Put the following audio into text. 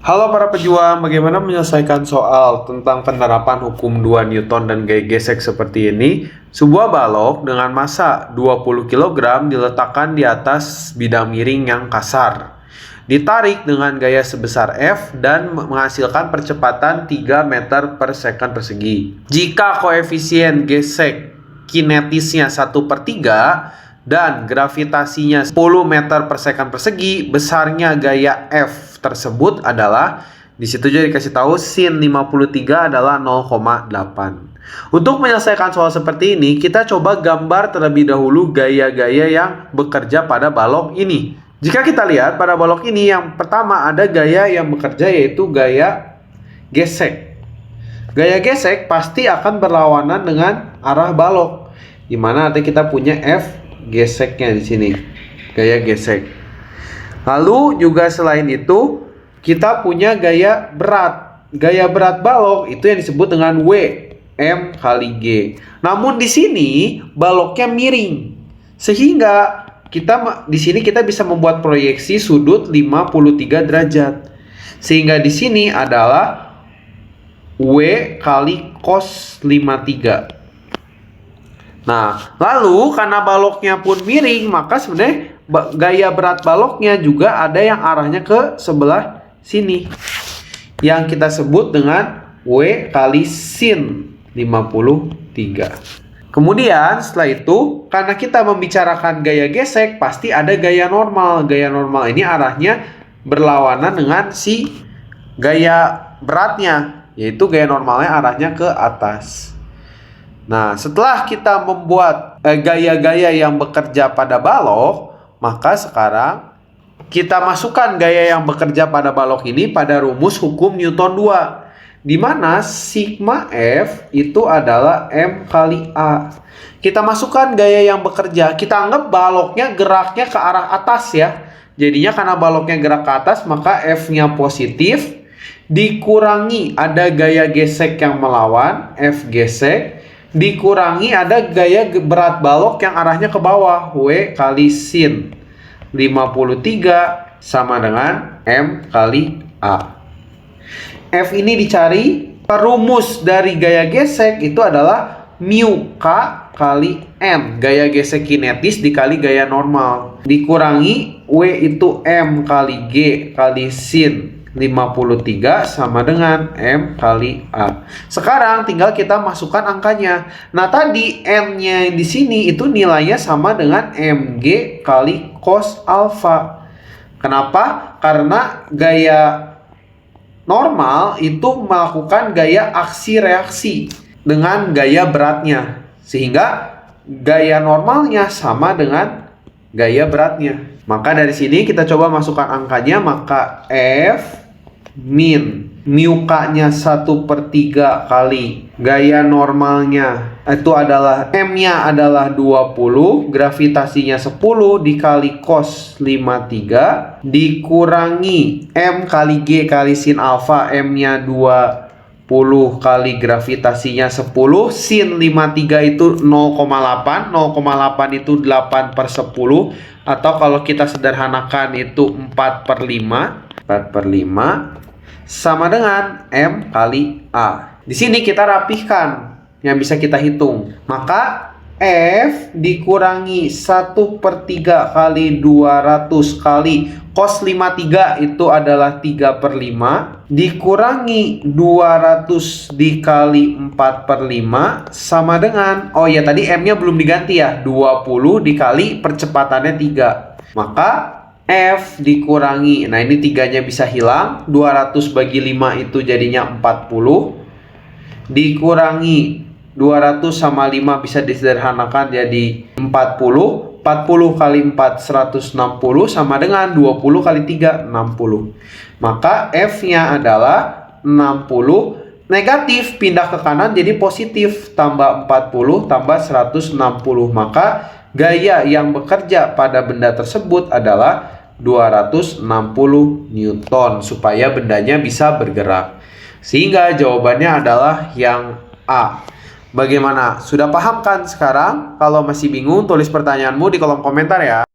Halo para pejuang, bagaimana menyelesaikan soal tentang penerapan hukum 2 Newton dan gaya gesek seperti ini? Sebuah balok dengan massa 20 kg diletakkan di atas bidang miring yang kasar. Ditarik dengan gaya sebesar F dan menghasilkan percepatan 3 meter per second persegi. Jika koefisien gesek kinetisnya 1/3 dan gravitasinya 10 meter per second persegi, besarnya gaya F tersebut adalah, disitu juga dikasih tahu sin 53 adalah 0,8. Untuk menyelesaikan soal seperti ini, kita coba gambar terlebih dahulu gaya-gaya yang bekerja pada balok ini. Jika kita lihat pada balok ini, yang pertama ada gaya yang bekerja yaitu gaya gesek. Gaya gesek pasti akan berlawanan dengan arah balok, dimana nanti kita punya F geseknya di sini, gaya gesek. Lalu juga selain itu kita punya gaya berat. Gaya berat balok itu yang disebut dengan W M kali G. Namun di sini baloknya miring, sehingga di sini kita bisa membuat proyeksi sudut 53 derajat. Sehingga di sini adalah W kali cos 53. Nah, lalu karena baloknya pun miring, maka sebenarnya gaya berat baloknya juga ada yang arahnya ke sebelah sini, yang kita sebut dengan W kali sin 53. Kemudian setelah itu, karena kita membicarakan gaya gesek, pasti ada gaya normal. Gaya normal ini arahnya berlawanan dengan si gaya beratnya, yaitu gaya normalnya arahnya ke atas. Nah, setelah kita membuat gaya-gaya yang bekerja pada balok, maka sekarang kita masukkan gaya yang bekerja pada balok ini pada rumus hukum Newton 2, di mana sigma F itu adalah M kali A. Kita masukkan gaya yang bekerja, kita anggap baloknya geraknya ke arah atas ya. Jadinya karena baloknya gerak ke atas, maka F-nya positif, dikurangi ada gaya gesek yang melawan, F gesek, dikurangi ada gaya berat balok yang arahnya ke bawah, W kali sin 53 sama dengan M kali A. F ini dicari, rumus dari gaya gesek itu adalah mu K kali M, gaya gesek kinetis dikali gaya normal, dikurangi W itu M kali G kali sin 53 sama dengan M kali A. Sekarang tinggal kita masukkan angkanya. Nah, tadi M-nya di sini itu nilainya sama dengan Mg kali cos alfa. Kenapa? Karena gaya normal itu melakukan gaya aksi reaksi dengan gaya beratnya, sehingga gaya normalnya sama dengan gaya beratnya. Maka dari sini kita coba masukkan angkanya, maka F min mu K-nya 1/3 kali gaya normalnya itu adalah M-nya adalah 20, gravitasinya 10 dikali cos 53 dikurangi M kali G kali sin alfa, M-nya 20 kali gravitasinya 10, sin 53 itu 0,8, 0,8 itu 8/10, atau kalau kita sederhanakan itu 4/5 sama dengan M kali A. Di sini kita rapihkan yang bisa kita hitung. Maka F dikurangi 1/3 kali 200 kali cos 53 itu adalah 3/5 dikurangi 200 dikali 4/5 sama dengan, oh ya tadi M-nya belum diganti ya, 20 dikali percepatannya 3. Maka F dikurangi, nah ini 3-nya bisa hilang, 200 bagi 5 itu jadinya 40, dikurangi 200 sama 5 bisa disederhanakan jadi 40, 40 kali 4 160 sama dengan 20 kali 3 60. Maka F-nya adalah 60, negatif pindah ke kanan jadi positif, tambah 40 tambah 160. Maka gaya yang bekerja pada benda tersebut adalah 260 Newton supaya bendanya bisa bergerak. Sehingga jawabannya adalah yang A. Bagaimana? Sudah paham kan sekarang? Kalau masih bingung, tulis pertanyaanmu di kolom komentar ya.